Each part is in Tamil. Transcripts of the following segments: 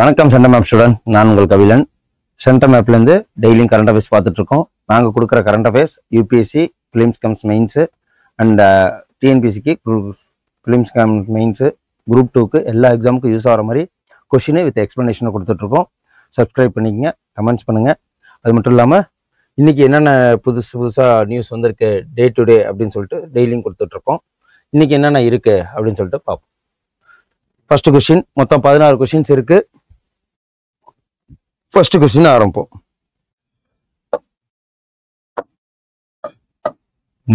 வணக்கம் சென்டம் மேப் ஸ்டூடெண்ட், நான் உங்கள் கபிலன். சென்டம் மேப்லேருந்து டெய்லியும் கரண்ட் அஃபேர்ஸ் பார்த்துட்டு இருக்கோம். நாங்கள் கொடுக்குற current affairs UPSC prelims cum mains and டிஎன்பிஎஸ்சிக்கு ஃபிலிம்ஸ் கம்ஸ் மெயின்ஸு குரூப் 2க்கு எல்லா எக்ஸாமுக்கும் யூஸ் ஆகிற மாதிரி கொஷினு வித் எக்ஸ்ப்ளனேஷனை கொடுத்துட்ருக்கோம். சப்ஸ்கிரைப் பண்ணிக்கங்க, கமெண்ட்ஸ் பண்ணுங்கள். அது மட்டும் இல்லாமல் இன்றைக்கி என்னென்ன புதுசாக நியூஸ் வந்திருக்கு டே டு டே அப்படின்னு சொல்லிட்டு டெய்லியும் கொடுத்துட்ருக்கோம். இன்றைக்கி என்னென்ன இருக்குது அப்படின்னு சொல்லிட்டு பார்ப்போம். ஃபர்ஸ்ட் கொஷின், மொத்தம் 16 கொஷின்ஸ் இருக்குது. ஃபர்ஸ்ட் கொஸ்டின் ஆரம்பிப்போம்.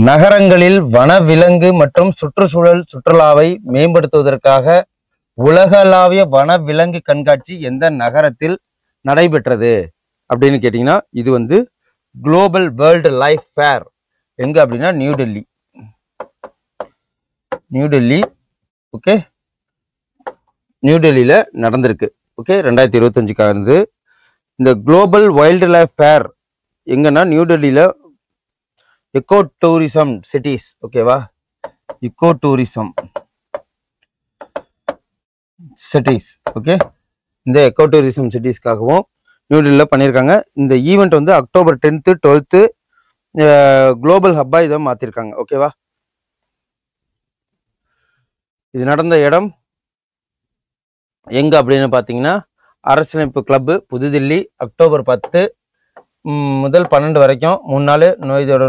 நகரங்களில் வனவிலங்கு மற்றும் சுற்றுச்சூழல் சுற்றுலாவை மேம்படுத்துவதற்காக உலகளாவிய வனவிலங்கு கண்காட்சி எந்த நகரத்தில் நடைபெற்றது அப்படின்னு கேட்டீங்கன்னா, இது குளோபல் வேர்ல்டு லைஃப் ஃபேர். எங்க அப்படின்னா நியூ டெல்லி. ஓகே, நியூ டெல்லியில நடந்திருக்கு. ஓகே, 2025க்காக இருந்து இந்த குளோபல் வைல்டு லைஃப் ஃபேர் எங்கன்னா நியூ டெல்லியில எக்கோ டூரிசம் சிட்டிஸ். ஓகேவா, எக்கோ டூரிசம் சிட்டிஸ். ஓகே, இந்த எக்கோ டூரிசம் சிட்டிஸ்க்காகவும் நியூ டெல்லியில் பண்ணியிருக்காங்க. இந்த event October 10th 12th global ஹப்பா இதை மாற்றிருக்காங்க. ஓகேவா, இது நடந்த இடம் எங்க அப்படின்னு பார்த்தீங்கன்னா அரசியலமைப்பு கிளப்பு, புதுதில்லி. அக்டோபர் 10 முதல் 12 வரைக்கும் 3 நாள். இதோட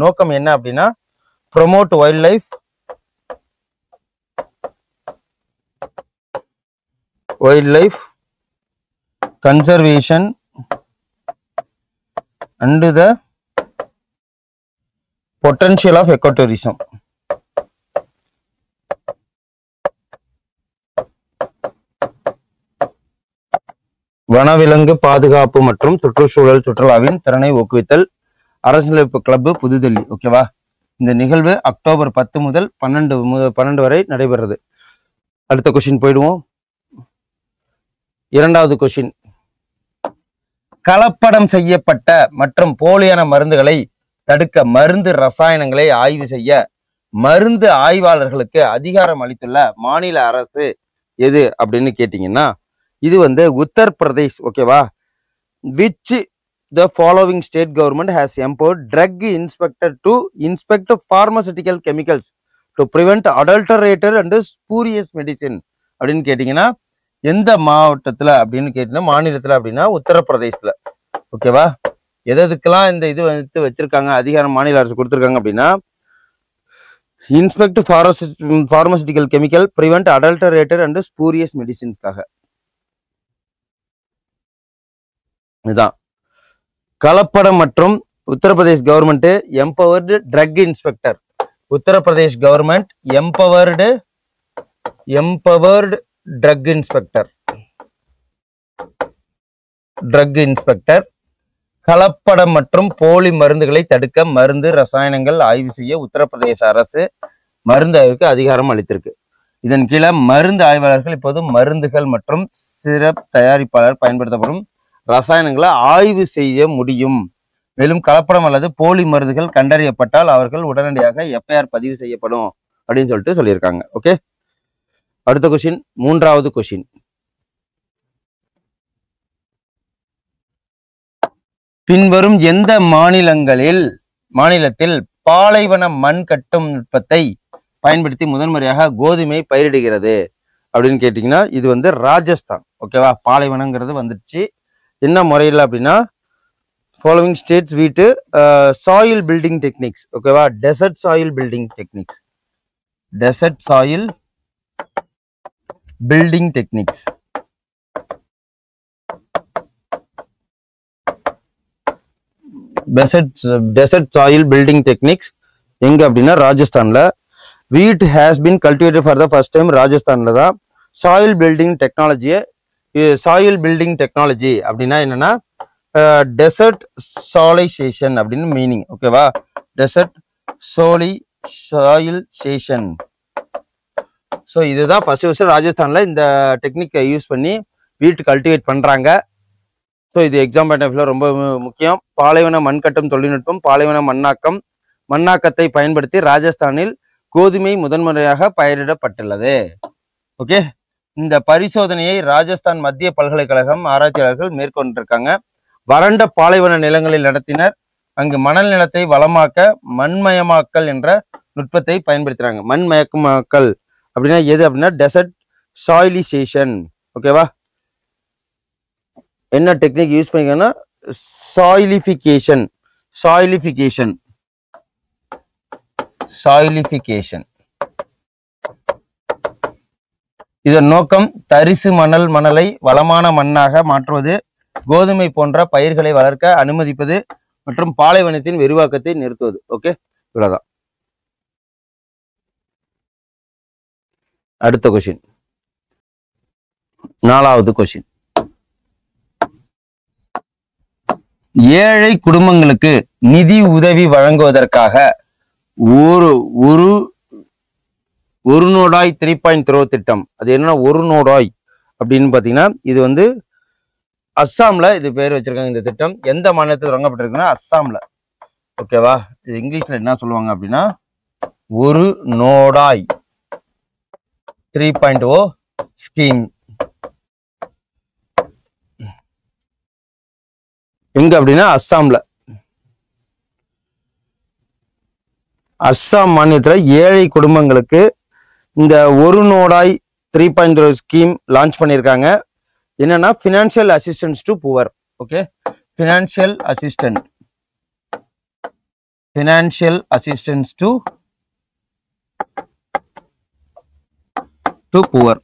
நோக்கம் என்ன அப்படின்னா, promote wildlife conservation and the potential of ecotourism. வனவிலங்கு பாதுகாப்பு மற்றும் சுற்றுச்சூழல் சுற்றுலாவின் திறனை ஊக்குவித்தல், அரசியலமைப்பு கிளப்பு, புதுதில்லி. ஓகேவா, இந்த நிகழ்வு அக்டோபர் 10 முதல் 12 வரை நடைபெறுறது. அடுத்த கொஸ்டின் போயிடுவோம். இரண்டாவது கொஸ்டின், கலப்படம் செய்யப்பட்ட மற்றும் போலியான மருந்துகளை தடுக்க மருந்து ரசாயனங்களை ஆய்வு செய்ய மருந்து ஆய்வாளர்களுக்கு அதிகாரம் அளித்துள்ள மாநில அரசு எது அப்படின்னு கேட்டீங்கன்னா, இது உத்தரப்பிரதேஷ். ஓகேவா, which the following state government has empowered drug inspector to inspect pharmaceutical chemicals to prevent adulterated and spurious medicine அப்படின்னு கேட்டீங்கன்னா, எந்த மாவட்டத்தில் அப்படின்னு கேட்டீங்கன்னா, மாநிலத்தில் அப்படின்னா உத்தரப்பிரதேசத்தில். ஓகேவா, எதுக்கெல்லாம் இந்த இது வச்சிருக்காங்க, அதிகாரம் மாநில அரசு கொடுத்துருக்காங்க அப்படின்னா, inspect pharmaceutical chemical, prevent adulterated and spurious மெடிசின்ஸ்க்காக. இதுதான் கலப்படம் மற்றும் Uttar Pradesh government empowered drug inspector. Uttar Pradesh government empowered drug inspector. கலப்படம் மற்றும் போலி மருந்துகளை தடுக்க மருந்து ரசாயனங்கள் ஆய்வு செய்ய உத்தரப்பிரதேச அரசு மருந்து ஆய்வுக்கு அதிகாரம் அளித்திருக்கு. இதன் கீழே மருந்து ஆய்வாளர்கள் இப்போது மருந்துகள் மற்றும் சிரப் தயாரிப்பாளர் பயன்படுத்தப்படும் ரசாயனங்களை ஆய்வு செய்ய முடியும். மேலும் கலப்படம் அல்லது போலி மருந்துகள் கண்டறியப்பட்டால் அவர்கள் உடனடியாக எஃப்ஐஆர் பதிவு செய்யப்படும் அப்படின்னு சொல்லிட்டு சொல்லியிருக்காங்க. ஓகே, அடுத்த கொஸ்டின், மூன்றாவது கொஸ்டின். பின்வரும் எந்த மாநிலத்தில் பாலைவன மண் கட்டும் நுட்பத்தை பயன்படுத்தி முதன்முறையாக கோதுமை பயிரிடுகிறது அப்படின்னு கேட்டீங்கன்னா, இது ராஜஸ்தான். ஓகேவா, பாலைவனங்கிறது வந்துடுச்சு. என்ன முறையில் அப்படின்னா, ஃபாலோவிங் ஸ்டேட்ஸ் வீட்டு சாயில் பில்டிங் டெக்னிக்ஸ். ஓகேவா, desert soil building techniques. Desert soil building techniques எங்க அப்படின்னா ராஜஸ்தான்ல. Wheat has been cultivated for the first time. ராஜஸ்தான்ல தான் சாயில் பில்டிங் டெக்னாலஜி அப்படின்னா என்னன்னா, டெசர்ட் சாயிலைசேஷன் அப்படின்னு மீனிங். ஓகேவா, டெசர்ட் சாயிலைசேஷன். ஸோ இதுதான் ஃபர்ஸ்ட் ராஜஸ்தான்ல இந்த டெக்னிக்கை யூஸ் பண்ணி வீட் கல்டிவேட் பண்றாங்க. ஸோ இது எக்ஸாம் பாயிண்ட் ஆஃப் வியூல ரொம்ப முக்கியம். பாலைவன மண்கட்டும் தொழில்நுட்பம், பாலைவன மண்ணாக்கத்தை பயன்படுத்தி ராஜஸ்தானில் கோதுமை முதன்முறையாக பயிரிடப்பட்டுள்ளது. ஓகே, இந்த பரிசோதனையை ராஜஸ்தான் மத்திய பல்கலைக்கழகம் ஆராய்ச்சியாளர்கள் மேற்கொண்டிருக்காங்க. வறண்ட பாலைவன நிலங்களில் நடத்தினர். அங்கு மணல் நிலத்தை வளமாக்க மண்மயமாக்கல் என்ற நுட்பத்தை பயன்படுத்துறாங்க. மண்மயமாக்கல் அப்படின்னா எது அப்படின்னா டெசர்ட் சாயிலைசேஷன். ஓகேவா? என்ன டெக்னிக் யூஸ் பண்ணிக்கன்னா சாயிலிஃபிகேஷன். சாயிலிஃபிகேஷன் சாயிலிஃபிகேஷன் இதன் நோக்கம் தரிசு மணலை வளமான மண்ணாக மாற்றுவது, கோதுமை போன்ற பயிர்களை வளர்க்க அனுமதிப்பது மற்றும் பாலைவனத்தின் விரிவாக்கத்தை நிறுத்துவது. ஓகே, இவ்வளவுதான். அடுத்த கொஸ்டின், 4வது கொஸ்டின். ஏழை குடும்பங்களுக்கு நிதி உதவி வழங்குவதற்காக ஒரு நோடாய் 3.0 திட்டம். அது என்ன ஒரு நோடாய் அப்படின்னு பாத்தீங்கன்னா, இது வந்து அஸ்ஸாம்ல இது பேர் வச்சிருக்காங்க. இந்த திட்டம் எந்த மாநிலத்தில் தொடங்கப்பட்டிருக்குன்னா அஸ்ஸாம்ல. ஓகேவா? இது இங்கிலீஷ்ல என்ன சொல்லுவாங்க அப்படின்னா ஒரு நோடாய் 3.0 ஸ்கீம். எங்க அப்படின்னா அஸ்ஸாம்ல. அஸ்ஸாம் மாநிலத்துல ஏழை குடும்பங்களுக்கு இந்த ஒரு நோடாய் 3.0 ஸ்கீம் லான்ச் பண்ணியிருக்காங்க. என்னன்னா financial assistance to poor. Okay, financial assistance to poor.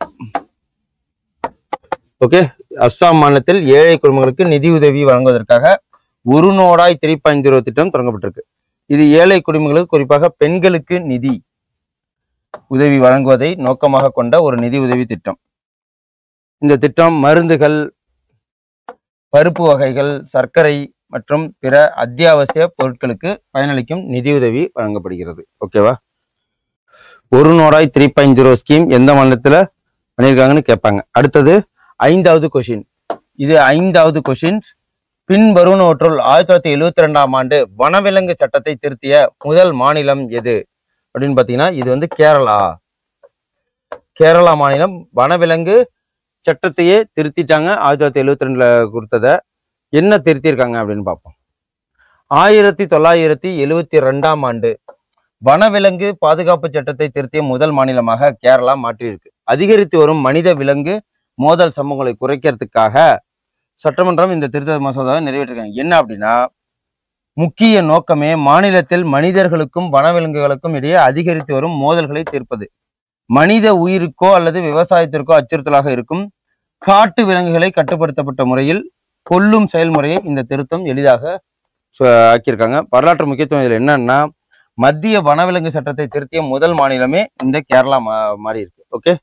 Okay, Assam மாநிலத்தில் ஏழை குடும்பங்களுக்கு நிதி உதவி வழங்குவதற்காக ஒரு நோடாய் 3.0 திட்டம் தொடங்கப்பட்டிருக்கு. இது ஏழை குடும்பங்களுக்கு, குறிப்பாக பெண்களுக்கு நிதி உதவி வழங்குவதை நோக்கமாக கொண்ட ஒரு நிதி உதவி திட்டம். இந்த திட்டம் மருந்துகள், பருப்பு வகைகள், சர்க்கரை மற்றும் பிற அத்தியாவசிய பொருட்களுக்கு பயனளிக்கும் நிதியுதவி வழங்கப்படுகிறது. ஓகேவா? ஒரு நோடாய் 3.0 ஸ்கீம் எந்த மாநிலத்துல பண்ணியிருக்காங்கன்னு கேட்பாங்க. அடுத்தது 5வது கொஸ்டின். இது 5வது கொஸ்டின். பின்வருவனவற்றுள் 1972ஆம் ஆண்டு வனவிலங்கு சட்டத்தை திருத்திய முதல் மாநிலம் எது அப்படின்னு பாத்தீங்கன்னா, இது வந்து கேரளா மாநிலம் வனவிலங்கு சட்டத்தையே திருத்திட்டாங்க. 1972ல கொடுத்தத என்ன திருத்திருக்காங்க அப்படின்னு பார்ப்போம். 1972ஆம் ஆண்டு வனவிலங்கு பாதுகாப்பு சட்டத்தை திருத்திய முதல் மாநிலமாக கேரளா மாற்றியிருக்கு. அதிகரித்து வரும் மனித விலங்கு மோதல் சம்பவங்களை குறைக்கிறதுக்காக சட்டமன்றம் இந்த திருத்த மசோதாவை நிறைவேற்றிருக்காங்க. என்ன அப்படின்னா, முக்கிய நோக்கமே மாநிலத்தில் மனிதர்களுக்கும் வனவிலங்குகளுக்கும் இடையே அதிகரித்து வரும் மோதல்களை தீர்ப்பது. மனித உயிருக்கோ அல்லது விவசாயத்திற்கோ அச்சுறுத்தலாக இருக்கும் காட்டு விலங்குகளை கட்டுப்படுத்தப்பட்ட முறையில் கொல்லும் செயல்முறையை இந்த திருத்தம் எளிதாக ஆக்கியிருக்காங்க. வரலாற்று முக்கியத்துவம் இதில் என்னன்னா, மத்திய வனவிலங்கு சட்டத்தை திருத்திய முதல் மாநிலமே இந்த கேரளா மாறி இருக்கு. ஓகே,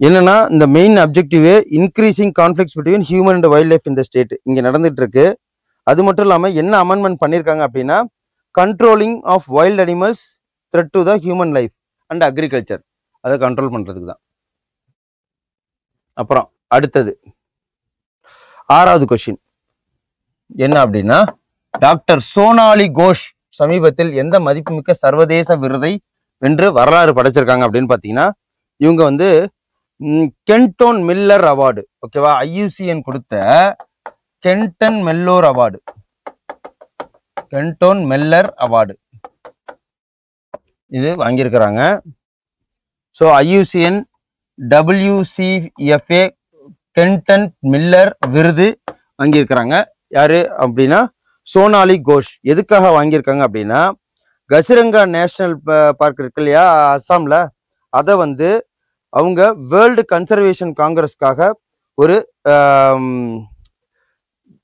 என்னன்னா இந்த main objective increasing conflicts between human and wild life இந்த ஸ்டேட் இங்க நடந்துட்டு இருக்கு. அது மட்டும் இல்லாம என்ன அமெண்ட்மெண்ட் பண்ணியிருக்காங்க அப்படின்னா, controlling of wild animals threat to the human life and agriculture, அதை கண்ட்ரோல் பண்றதுக்கு தான். அப்புறம் அடுத்தது 6வது கொஸ்டின் என்ன அப்படின்னா, டாக்டர் சோனாலி கோஷ் சமீபத்தில் எந்த மதிப்புமிக்க சர்வதேச விருதை வென்று வரலாறு படைச்சிருக்காங்க அப்படின்னு பாத்தீங்கன்னா, இவங்க வந்து கென்டோன் மில்லர் அவார்டு. ஓகேவா? IUCN கொடுத்த Kenton Miller award, Kenton Miller award இது வாங்கியிருக்கிறாங்க. So IUCN WCFA Kenton Miller விருது வாங்கியிருக்கிறாங்க. யாரு அப்படின்னா சோனாலி கோஷ். எதுக்காக வாங்கியிருக்காங்க அப்படின்னா, கசிரங்கா நேஷனல் பார்க் இருக்கு இல்லையா அஸ்ஸாம்ல, அதை வந்து அவங்க வேர்ல்டு கன்சர்வேஷன் காங்கிரஸ்க்காக ஒரு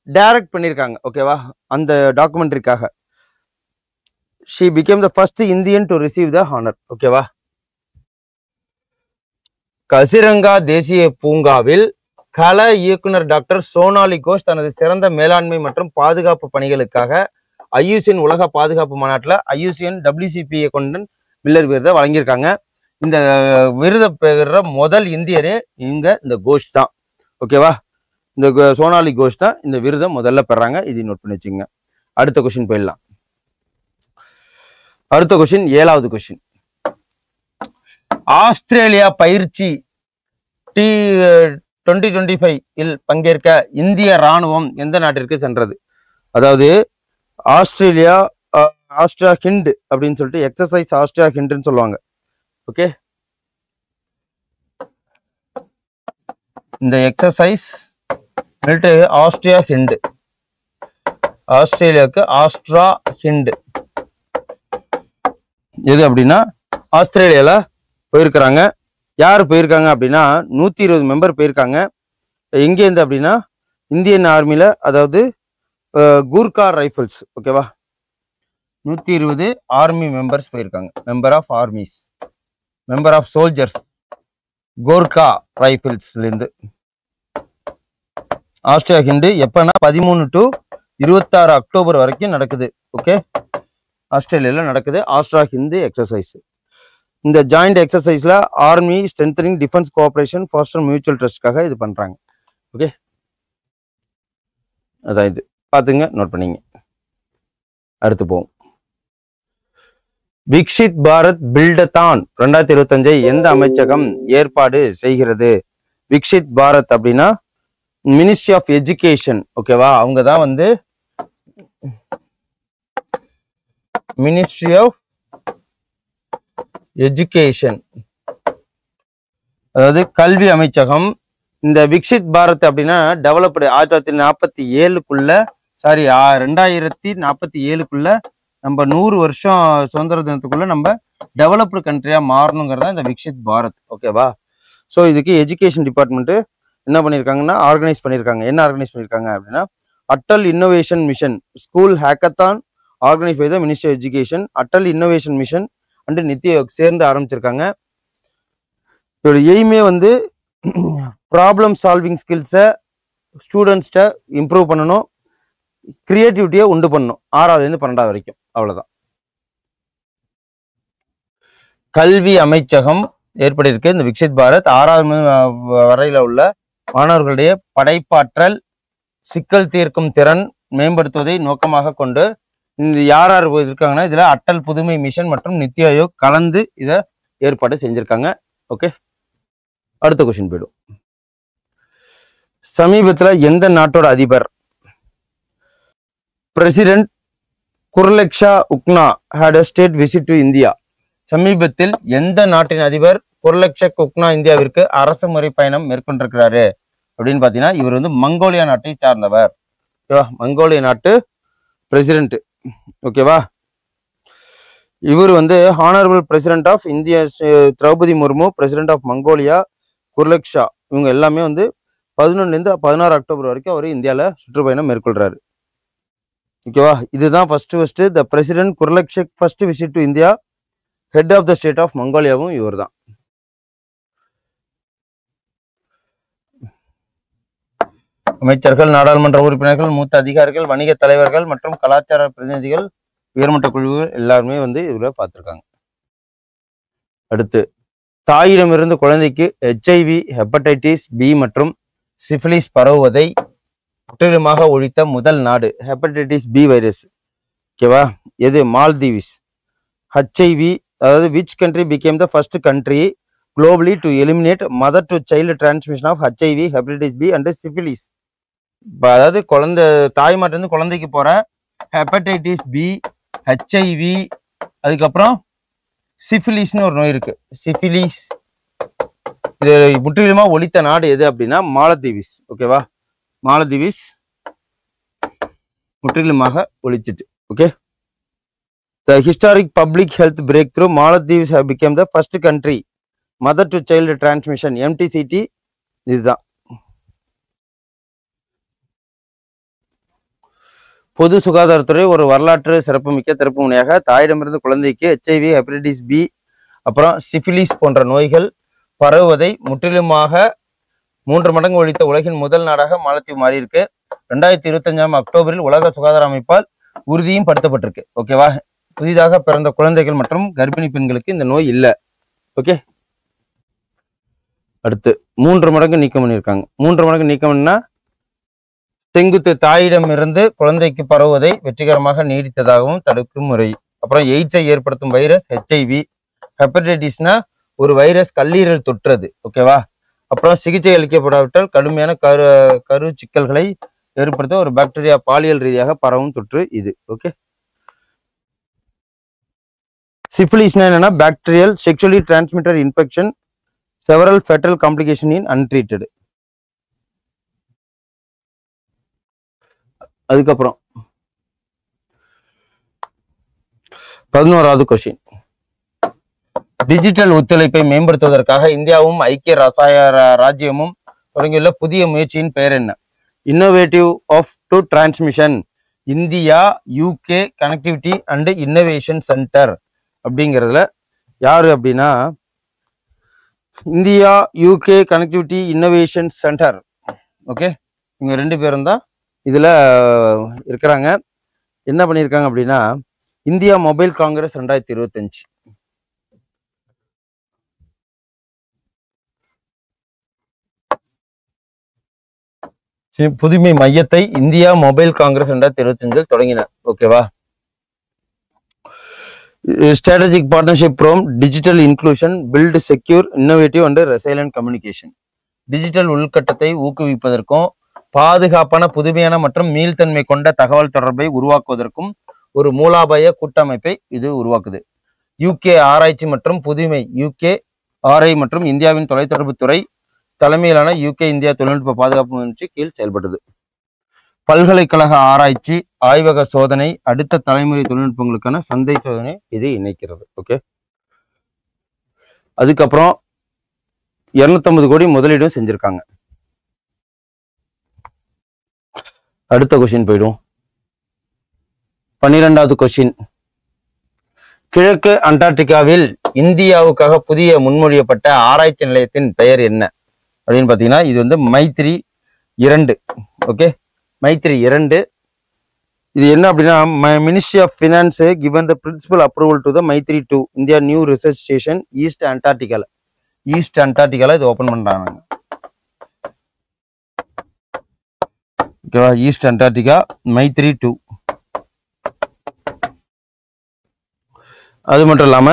டைரக்ட் பண்ணியிருக்காங்க. ஓகேவா? அந்த டாக்குமெண்ட்ரிக்காக she became the first Indian to receive the honor. ஓகேவா? கசிரங்கா தேசிய பூங்காவில் கள இயக்குனர் டாக்டர் சோனாலி கோஷ் தனது சிறந்த மேலாண்மை மற்றும் பாதுகாப்பு பணிகளுக்காக IUCN உலக பாதுகாப்பு மாநாட்டில் IUCN WCPA கொண்டன் மில்லர் விருதை வழங்கியிருக்காங்க. இந்த விருதை பெறுற முதல் இந்தியரே இந்த கோஷ் தான். ஓகேவா? இந்த சோனாலி கோஷ் தான் இந்த விருதை முதல்ல பெறாங்க. இது நோட் பண்ணி வச்சுங்க. அடுத்த கொஸ்டின் போயிடலாம். அடுத்த கொஸ்டின் 7வது கொஸ்டின். ஆஸ்திரேலியா பயிற்சி T2025 இல் பங்கேற்க இந்திய ராணுவம் எந்த நாட்டிற்கு சென்றது? அதாவது ஆஸ்திரேலியா ஆஸ்ட்ரியா ஹிண்ட் அப்படின்னு சொல்லிட்டு எக்ஸசைஸ் ஆஸ்ட்ரியா ஹிண்ட்னு சொல்லுவாங்க. ஓகே, இந்த எக்ஸசைஸ் ஆஸ்ட்ரியா ஹிண்ட், ஆஸ்திரேலியாவுக்கு ஆஸ்ட்ரா ஹிண்ட் எது அப்படின்னா ஆஸ்திரேலியால போயிருக்கிறாங்க. யார் போயிருக்காங்க அப்படின்னா 120 மெம்பர் போயிருக்காங்க. எங்கேருந்து அப்படின்னா இந்தியன் ஆர்மியில், அதாவது கூர்கா ரைஃபிள்ஸ். ஓகேவா, 120 ஆர்மி மெம்பர்ஸ் போயிருக்காங்க. Member of armies, member of soldiers, Gorkha ரைஃபிள்ஸ்லேருந்து. ஆஸ்ட்ரியா ஹிண்டு எப்பன்னா 13 to 26 அக்டோபர் வரைக்கும் நடக்குது. ஓகே, ஆஸ்திரேலியாவில் நடக்குது ஆஸ்ட்ரா ஹிந்து எக்ஸசைஸ். இந்த ஜாயிண்ட் எக்ஸசைஸ்ல army strengthening defence cooperation foster mutual ட்ரஸ்ட்காக இது பண்றாங்க. ஓகே, அதான் இது பார்த்துங்க, நோட் பண்ணிங்க. அடுத்து போவோம். விக்ஷித் பாரத் பில்டத்தான் 2025 எந்த அமைச்சகம் ஏற்பாடு செய்கிறது? விக்ஷித் பாரத் அப்படின்னா மினிஸ்ட்ரி ஆஃப் எஜுகேஷன். ஓகேவா, அவங்க தான் வந்து மினிஸ்ட்ரி ஆஃப் எஜுகேஷன், அதாவது கல்வி அமைச்சகம். இந்த விக்ஷித் பாரத் அப்படின்னா டெவலப்டு 1947க்குள்ள, சாரி 2047க்குள்ள நம்ம 100 வருஷம் சுதந்திர தினத்துக்குள்ள நம்ம டெவலப்டு கண்ட்ரியா மாறணுங்கிறதா இந்த விக்ஷித் பாரத். ஓகேவா, ஸோ இதுக்கு எஜுகேஷன் டிபார்ட்மெண்ட் என்ன பண்ணியிருக்காங்கன்னா ஆர்கனைஸ் பண்ணியிருக்காங்க. என்ன ஆர்கனைஸ் பண்ணியிருக்காங்க அப்படின்னா Atal innovation mission school hackathon organise by the ministry of education. Atal innovation mission and NITI Aayog சேர்ந்து ஆரம்பிச்சிருக்காங்க. இதோட எய்மே வந்து ப்ராப்ளம் சால்விங் ஸ்கில்ஸை ஸ்டூடெண்ட்ஸ்கிட்ட இம்ப்ரூவ் பண்ணணும், கிரியேட்டிவிட்டியை உண்டு பண்ணணும். 6வது 12வது வரைக்கும், அவ்வளோதான். கல்வி அமைச்சகம் ஏற்பட்டிருக்கு இந்த விக்ஷித் பாரத். 6வது வரையில உள்ள மாணவர்களுடைய படைப்பாற்றல், சிக்கல் தீர்க்கும் திறன் மேம்படுத்துவதை நோக்கமாக கொண்டு இந்த யார் இருக்காங்கன்னா இதுல அட்டல் புதுமை மிஷன் மற்றும் நித்தி ஆயோக் கலந்து இதை ஏற்பாடு செஞ்சிருக்காங்க. ஓகே, அடுத்த கொஸ்டின் போயிடும். சமீபத்துல எந்த நாட்டோட அதிபர் president Khurelsukh Ukhnaa had a state visit to India? சமீபத்தில் எந்த நாட்டின் அதிபர் குர்லெக்ஷக் உக்னா இந்தியாவிற்கு அரசு முறை பயணம் மேற்கொண்டிருக்கிறாரு அப்படின்னு பாத்தீங்கன்னா இவர் வந்து மங்கோலியா நாட்டை சார்ந்தவர். ஓகேவா, மங்கோலியா நாட்டு பிரசிடென்ட். ஓகேவா, இவர் வந்து honourable president of India Draupadi Murmu, president of Mongolia Khurelsukh, இவங்க எல்லாமே வந்து 11லேருந்து 16 அக்டோபர் வரைக்கும் அவர் இந்தியாவில் சுற்றுப்பயணம் மேற்கொள்றாரு. ஓகேவா, இதுதான் ஃபர்ஸ்ட் த பிரசிடென்ட் குர்லெக்ஷக் first visit to India. Head of the state of மங்கோலியாவும் இவர் தான். அமைச்சர்கள், நாடாளுமன்ற உறுப்பினர்கள், மூத்த அதிகாரிகள், வணிக தலைவர்கள் மற்றும் கலாச்சார பிரதிநிதிகள், உயர்மட்ட குழுவுகள் எல்லாருமே வந்து இதுல பார்த்துருக்காங்க. அடுத்து, தாயிடமிருந்து குழந்தைக்கு HIV, ஹெப்படைட்டிஸ் B மற்றும் சிஃபிலிஸ் பரவுவதை முற்றிலுமாக ஒழித்த முதல் நாடு ஹெப்படைட்டிஸ் B வைரஸ். ஓகேவா, எது? மால்தீவ்ஸ். HIV, அதாவது which country became the first country globally to eliminate mother to child transmission of HIV, hepatitis B and syphilis. அதாவது குழந்தை தாய்மாட்டிலிருந்து குழந்தைக்கு போற ஹெப்படைட்டிஸ் B, HIV, அதுக்கப்புறம் சிஃபிலிஸ்னு ஒரு நோய் இருக்கு. சிஃபிலிஸ் இது முற்றிலுமா ஒழித்த நாடு எது அப்படின்னா மாலத்தீவ்ஸ். ஓகேவா, மாலத்தீவ்ஸ் முற்றிலுமாக ஒழிச்சிட்டு. Okay, the historic public health breakthrough Maldives have become the first country mother to child transmission MTCT. இதுதான் பொது சுகாதாரத்துறை ஒரு வரலாற்று சிறப்புமிக்க திறப்பு முனையாக தாயிடமிருந்து குழந்தைக்கு HIV, ஹெப்படைட்டிஸ் B, அப்புறம் சிஃபிலிஸ் போன்ற நோய்கள் பரவுவதை முற்றிலுமாக 3 மடங்கு ஒழித்த உலகின் முதல் நாடாக மாலத்தீவு மாறியிருக்கு. 2025 அக்டோபரில் உலக சுகாதார அமைப்பால் உறுதியும் படுத்தப்பட்டிருக்கு. ஓகேவா, புதிதாக பிறந்த குழந்தைகள் மற்றும் கர்ப்பிணி பெண்களுக்கு இந்த நோய் இல்லை. ஓகே, அடுத்து 3 மடங்கு நீக்கம் பண்ணியிருக்காங்க. 3 மடங்கு நீக்கம் பண்ணா செங்குத்து தாயிடமிருந்து குழந்தைக்கு பரவுவதை வெற்றிகரமாக நீடித்ததாகவும் தடுக்கும் முறை. அப்புறம் எய்ட்ஸை ஏற்படுத்தும் வைரஸ் HIV, ஹெப்படைட்டிஸ்னா ஒரு வைரஸ் கல்லீரல் தொற்றது. ஓகேவா? அப்புறம் சிகிச்சை அளிக்கப்படாவிட்டால் கடுமையான கரு சிக்கல்களை ஏற்படுத்த ஒரு பாக்டீரியா பாலியல் ரீதியாக பரவும் தொற்று இது. ஓகே. சிஃபிலிஸ்னா என்னன்னா bacterial sexually transmitted infection, several fetal complication in untreated. அதுக்கப்புறம் 11வது கொஸ்டின். டிஜிட்டல் ஒத்துழைப்பை மேம்படுத்துவதற்காக இந்தியாவும் ஐக்கிய ராஜ்யமும் தொடங்கியுள்ள புதிய முயற்சியின் பெயர் என்ன? Innovative of to transmission India UK connectivity and innovation centre அப்படிங்கிறதுல யாரு அப்படின்னா India UK connectivity innovation centre. Okay, இவங்க 2 பேரும் தான் இதுல இருக்கிறாங்க. என்ன பண்ணியிருக்காங்க அப்படின்னா இந்தியா மொபைல் காங்கிரஸ் 2025. புதுமை மையத்தை இந்தியா மொபைல் காங்கிரஸ் 2025 தொடங்கினார். ஓகேவா? Strategic partnership from digital inclusion build secure innovative and resilient communication. Digital உள்கட்டத்தை ஊக்குவிப்பதற்கும் பாதுகாப்பான புதுமையான மற்றும் மீள்தன்மை கொண்ட தகவல் தொடர்பை உருவாக்குவதற்கும் ஒரு மூலாபாய கூட்டமைப்பை இது உருவாக்குது. யூகே ஆராய்ச்சி மற்றும் புதுமை UKRI மற்றும் இந்தியாவின் தொலைத்தொடர்பு துறை தலைமையிலான யூகே இந்தியா தொழில்நுட்ப பாதுகாப்பு முயற்சி கீழ் செயல்பட்டது. பல்கலைக்கழக ஆராய்ச்சி ஆய்வக சோதனை அடுத்த தலைமுறை தொழில்நுட்பங்களுக்கான சந்தை சோதனை இது இணைக்கிறது. ஓகே. அதுக்கப்புறம் 250 கோடி முதலீடும் செஞ்சிருக்காங்க. அடுத்த கொஸ்டின் போயிடும். 12வது கொஸ்டின். கிழக்கு அண்டார்டிகாவில் இந்தியாவுக்காக புதிய முன்மொழியப்பட்ட ஆராய்ச்சி நிலையத்தின் பெயர் என்ன அப்படின்னு பார்த்தீங்கன்னா இது வந்து மைத்ரி 2. ஓகே, மைத்ரி 2. இது என்ன அப்படின்னா ministry of finance given the principal approval to the Maitri 2 India new research station east அண்டார்டிகால இது ஓபன் பண்றாங்க. ஓகேவா? East Antarctica Maitri 2. அது மட்டும் இல்லாம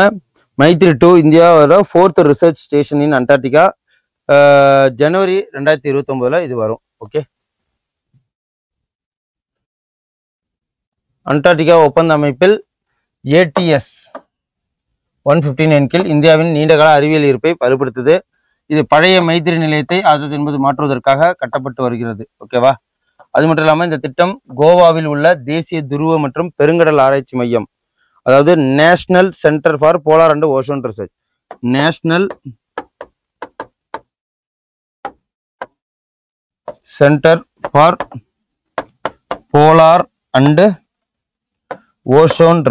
மைத்ரி 2 இந்தியாவோட 4th research station in Antarctica ஜனவரி 2029 இது வரும். ஓகே. அண்டார்டிகா ஒப்பந்த அமைப்பில் ATS 159 கீழ் இந்தியாவின் நீண்டகால அறிவியல் இருப்பை வலுப்படுத்துது. இது பழைய மைத்ரி நிலையத்தை 1980 மாற்றுவதற்காக கட்டப்பட்டு வருகிறது. ஓகேவா? அது மட்டும் இல்லாமல் இந்த திட்டம் கோவாவில் உள்ள தேசிய துருவ மற்றும் பெருங்கடல் ஆராய்ச்சி மையம், அதாவது national centre for polar and ocean research, national centre for polar and ocean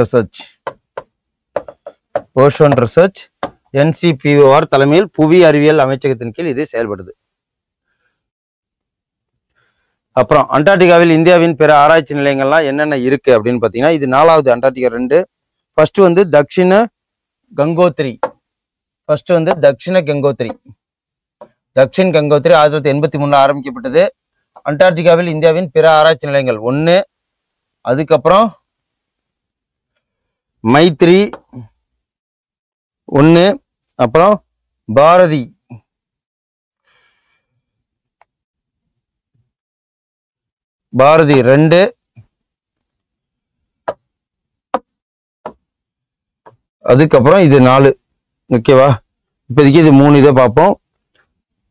research NCPOR தலைமையில் புவி அறிவியல் அமைச்சகத்தின் கீழ் இது செயல்படுது. அப்புறம் அண்டார்டிகாவில் இந்தியாவின் பிற ஆராய்ச்சி நிலையங்கள்லாம் என்னென்ன இருக்கு அப்படின்னு பார்த்தீங்கன்னா இது 4வது அண்டார்டிகா 2. ஃபர்ஸ்ட் வந்து தக்ஷிண கங்கோத்ரி 1983 ஆரம்பிக்கப்பட்டது. அண்டார்டிகாவில் இந்தியாவின் பிற ஆராய்ச்சி நிலையங்கள் 1. அதுக்கப்புறம் மைத்ரி 1, அப்புறம் பாரதி, பாரதி 2, அதுக்கப்புறம் இது 4. ஓகேவா? இப்போதைக்கு இது 3 இதை பார்ப்போம்.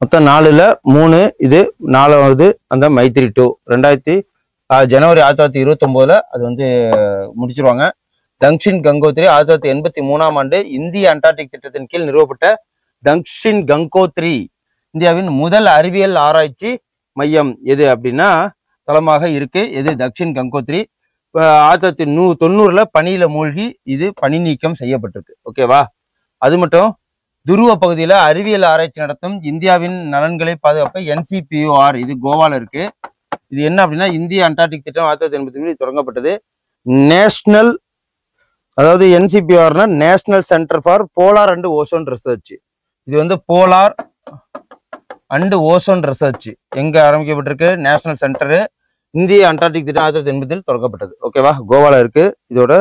மொத்தம் 4ல் 3 இது 4வது அந்த மைத்ரி 2 ஜனவரி 1929 அது வந்து முடிச்சிருவாங்க. தக்ஷின் கங்கோத்ரி 1983 ஆண்டு இந்திய அண்டார்டிக் திட்டத்தின் கீழ் நிறுவப்பட்ட தக்ஷின் கங்கோத்ரி இந்தியாவின் முதல் அறிவியல் ஆராய்ச்சி மையம் எது அப்படின்னா தளமாக இருக்கு. எது? தக்ஷின் கங்கோத்ரி. 1990 பனியில மூழ்கி இது பனி நீக்கம் செய்யப்பட்டிருக்கு. ஓகேவா? அது மட்டும் துருவ பகுதியில அறிவியல் ஆராய்ச்சி நடத்தும் இந்தியாவின் நலன்களை பாதுகாப்ப NCPOR இது கோவால இருக்கு. இது என்ன அப்படின்னா இந்திய அண்டார்டிக் திட்டம் 1983 தொடங்கப்பட்டது. நேஷனல், அதாவது NCPORனா national centre for polar and ocean research. இது வந்து போலார் அண்ட் ஓஷன் ரிசர்ச் எங்க ஆரம்பிக்கப்பட்டிருக்கு? நேஷனல் சென்டரு இந்திய அண்டார்டிக் திட்டம் 1980 தொடங்கப்பட்டது. ஓகேவா? கோவால இருக்கு. இதோட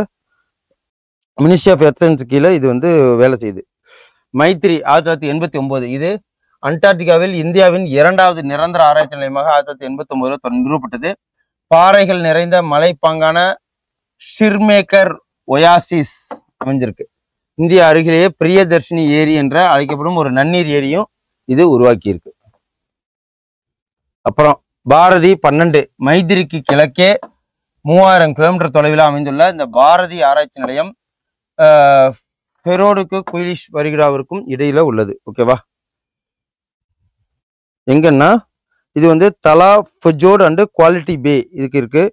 மினிஸ்ட்ரி ஆஃப் எர்த் கீழே இது வந்து வேலை செய்யுது. மைத்ரி 1989. இது அண்டார்டிகாவில் இந்தியாவின் 2வது நிரந்தர ஆராய்ச்சி நிலையமாக 1989 நிறுவப்பட்டது. பாறைகள் நிறைந்த மலைப்பாங்கான ஷிர்மேக்கர் ஒயாசிஸ் அமைஞ்சிருக்கு. இந்திய அருகிலேயே பிரியதர்ஷினி ஏரி என்ற அழைக்கப்படும் ஒரு நன்னீர் ஏரியும் இது உருவாக்கி இருக்கு. அப்புறம் பாரதி 12 மைத்திரிக்கு கிழக்கே 3000 கிலோமீட்டர் தொலைவில் அமைந்துள்ள இந்த பாரதி ஆராய்ச்சி நிலையம் ஃபெரோடுக்கு குயிலிஷ் வரிகுடாவிற்கும் இடையில உள்ளது. ஓகேவா? எங்கன்னா இது வந்து தலா ஃபஜோட் அண்ட் குவாலிட்டி பே இதுக்கு இருக்கு.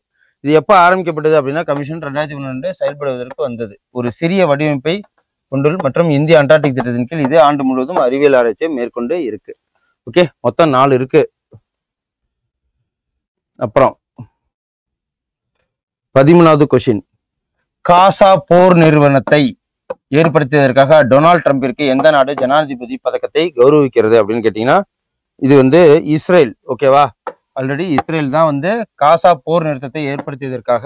இது எப்போ ஆரம்பிக்கப்பட்டது அப்படின்னா கமிஷன் 2012 செயல்படுவதற்கு வந்தது. ஒரு சிறிய வடிவமைப்பை கொண்டுள்ள மற்றும் இந்திய அண்டார்டிக் திட்டத்தின் கீழ் இது ஆண்டு முழுவதும் அறிவியல் ஆராய்ச்சியை மேற்கொண்டு இருக்கு. ஓகே, மொத்தம் 4 இருக்கு. அப்புறம் 13வது கொஸ்டின், காசா போர் நிறுவனத்தை ஏற்படுத்தியதற்காக டொனால்ட் ட்ரம்பிற்கு எந்த நாடு ஜனாதிபதி பதக்கத்தை கௌரவிக்கிறது அப்படின்னு கேட்டீங்கன்னா இது வந்து இஸ்ரேல். ஓகேவா? ஆல்ரெடி இஸ்ரேல் தான் வந்து காசா போர் நிறுத்தத்தை ஏற்படுத்தியதற்காக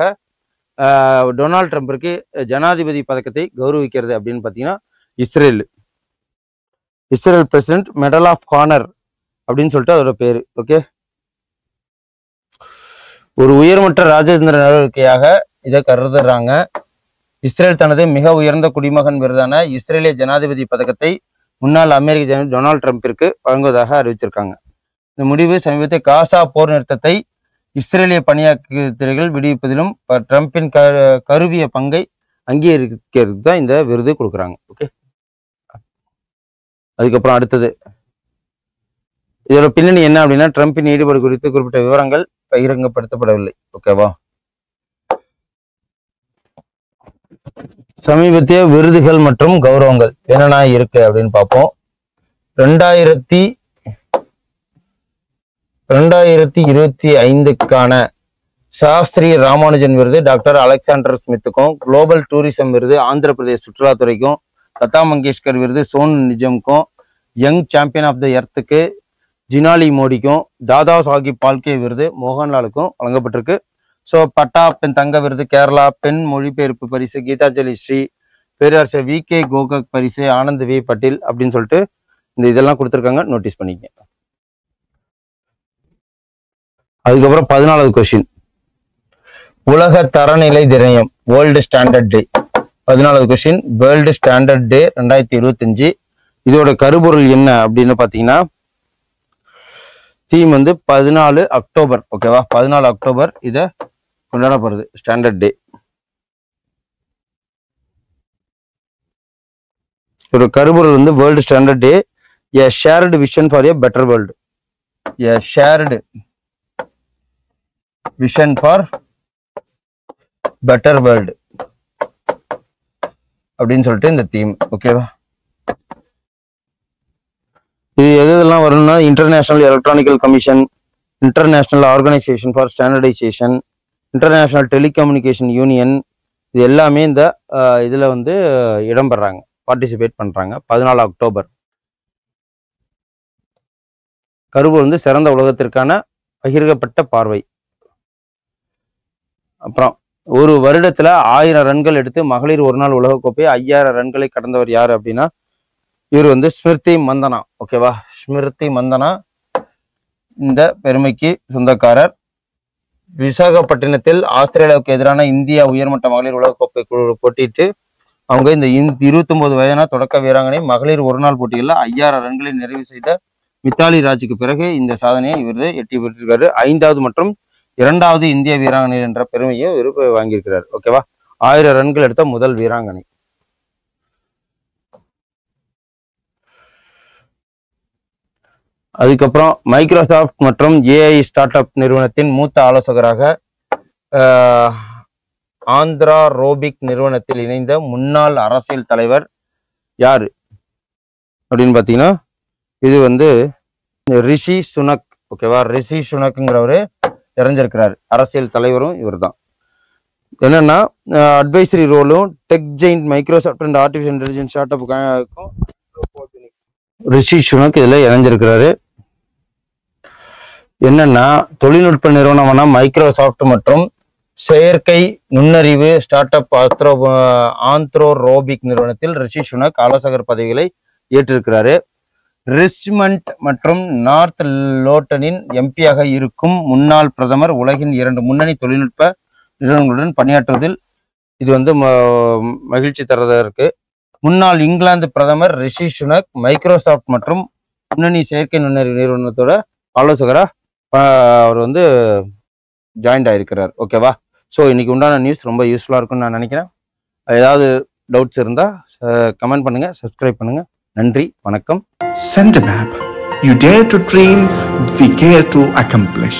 டொனால்ட் ட்ரம்பிற்கு ஜனாதிபதி பதக்கத்தை கௌரவிக்கிறது அப்படின்னு பார்த்தீங்கன்னா Israel president medal of honour அப்படின்னு சொல்லிட்டு அதோட பேரு. ஓகே, ஒரு உயர்மட்ட ராஜதந்திர நடவடிக்கையாக இதை கருதுறாங்க. இஸ்ரேல் தனது மிக உயர்ந்த குடிமகன் விருதான இஸ்ரேலிய ஜனாதிபதி பதக்கத்தை முன்னாள் அமெரிக்க ஜனாதிபதி டொனால்ட் ட்ரம்பிற்கு வழங்குவதாக அறிவிச்சிருக்காங்க. இந்த முடிவு சமீபத்தில் காசா போர் நிறுத்தத்தை இஸ்ரேலிய பணியாளர்கள் விடுவிப்பதிலும் ட்ரம்பின் கருவிய பங்கை அங்கீகரிக்கிறது தான் இந்த விருது கொடுக்குறாங்க. ஓகே, அதுக்கப்புறம் அடுத்தது இதோட பின்னணி என்ன அப்படின்னா ட்ரம்பின் ஈடுபாடு குறித்து குறிப்பிட்ட விவரங்கள் பகிரங்கப்படுத்தப்படவில்லை. ஓகேவா? சமீபத்திய விருதுகள் மற்றும் கௌரவங்கள் என்னென்ன இருக்கு அப்படின்னு பார்ப்போம். 2025க்கான சாஸ்திரி ராமானுஜன் விருது டாக்டர் அலெக்சாண்டர் ஸ்மித்துக்கும், குளோபல் டூரிசம் விருது ஆந்திர பிரதேஷ் சுற்றுலாத்துறைக்கும், லதா மங்கேஷ்கர் விருது சோனு நிஜம்க்கும், யங் சாம்பியன் ஆஃப் த எர்த்துக்கு ஜினாலி மோடிக்கும், தாதா சாஹிப் பால்கே விருது மோகன்லாலுக்கும் வழங்கப்பட்டிருக்கு. ஸோ பட்டா பெண் தங்க விருது கேரளா, பெண் மொழிபெயர்ப்பு பரிசு கீதாஞ்சலி ஸ்ரீ, பேரரசர் VK கோகக் பரிசு ஆனந்த் V பட்டேல் அப்படின்னு சொல்லிட்டு இந்த இதெல்லாம் கொடுத்துருக்காங்க, நோட்டீஸ் பண்ணிக்கங்க. அதுக்கப்புறம் 14வது கொஸ்டின், உலக தரநிலை தினம் வேர்ல்டு ஸ்டாண்டர்ட் டே. 14வது கொஸ்டின், வேர்ல்டு ஸ்டாண்டர்ட் டே 2025. இதோட கருப்பொருள் என்ன அப்படின்னு பார்த்தீங்கன்னா தீம் வந்து 14 அக்டோபர். ஓகேவா? 14 அக்டோபர் இதை கொண்டாடப்படுறது ஸ்டாண்டர்ட் டே. இதோட கருப்பொருள் வந்து world standard day, a shared vision for a better world. A shared vision for better world அப்படின்னு சொல்லிட்டு இந்த தீம். ஓகேவா? இது எதெல்லாம் வரும்னா international electronical commission, international organisation for standardisation, international telecommunication union, இது எல்லாமே இந்த இதில் வந்து இடம்பெறாங்க, பார்ட்டிசிபேட் பண்ணுறாங்க. 14 அக்டோபர். கருவு வந்து சிறந்த உலகத்திற்கான பகிர்க்கப்பட்ட பார்வை. அப்புறம் ஒரு வருடத்துல 1000 ரன்கள் எடுத்து மகளிர் ஒரு நாள் உலகக்கோப்பை 5000 ரன்களை கடந்தவர் யாரு அப்படின்னா இவர் வந்து ஸ்மிருதி மந்தனா. ஓகேவா? ஸ்மிருதி மந்தனா இந்த பெருமைக்கு சொந்தக்காரர். விசாகப்பட்டினத்தில் ஆஸ்திரேலியாவுக்கு எதிரான இந்தியா உயர்மட்ட மகளிர் உலகக்கோப்பை குழு போட்டிட்டு அவங்க இந்த 29 வயதான தொடக்க வீராங்கனை மகளிர் ஒரு நாள் போட்டிகளில் 5000 ரன்களை நிறைவு செய்த மித்தாலி ராஜுக்கு பிறகு இந்த சாதனையை இவர் எட்டி பெற்றிருக்காரு. 5வது மற்றும் 2வது இந்திய வீராங்கனை என்ற பெருமையை இவர் வாங்கியிருக்கிறார். ஓகேவா? 1000 ரன்கள் எடுத்த முதல் வீராங்கனை. அதுக்கப்புறம் மைக்ரோசாஃப்ட் மற்றும் AI ஸ்டார்ட் அப் நிறுவனத்தின் மூத்த ஆலோசகராக ஆந்திரா ரோபிக் நிறுவனத்தில் இணைந்த முன்னாள் அரசியல் தலைவர் யாரு அப்படின்னு பார்த்தீங்கன்னா இது வந்து ரிஷி சுனக். ஓகேவா? ரிஷி சுனக்குங்கிறவரு இறஞ்சிருக்கிறார். அரசியல் தலைவரும் இவர் தான். என்னன்னா அட்வைசரி ரோலும் tech giant Microsoft and artificial intelligence ஸ்டார்ட் அப்புக்கும் ரிஷி சுனக் இதுல இணைஞ்சிருக்கிறாரு. என்னன்னா தொழில்நுட்ப நிறுவனமான மைக்ரோசாஃப்ட் மற்றும் செயற்கை நுண்ணறிவு ஸ்டார்ட் அப் ஆந்த்ரோரோபிக் நிறுவனத்தில் ரிஷி சுனக் ஆலோசகர் பதவிகளை ஏற்றிருக்கிறாரு. ரிச்மண்ட் மற்றும் நார்த் லோட்டனின் எம்பியாக இருக்கும் முன்னாள் பிரதமர் உலகின் 2 முன்னணி தொழில்நுட்ப நிறுவனங்களுடன் பணியாற்றுவதில் இது வந்து மகிழ்ச்சி தரதா இருக்கு. முன்னாள் இங்கிலாந்து பிரதமர் ரிஷி சுனக் மைக்ரோசாஃப்ட் மற்றும் முன்னணி செயற்கை நுண்ணறிவு நிறுவனத்தோட ஆலோசகராக அவர் வந்து ஜாயின்ட் ஆயிருக்கிறார். ஓகேவா? ஸோ இன்னைக்கு உண்டான நியூஸ் ரொம்ப யூஸ்ஃபுல்லாக இருக்கும்னு நான் நினைக்கிறேன். ஏதாவது டவுட்ஸ் இருந்தால் கமெண்ட் பண்ணுங்க, சப்ஸ்கிரைப் பண்ணுங்க. நன்றி, வணக்கம். Send a map. You dare to dream, we care to accomplish.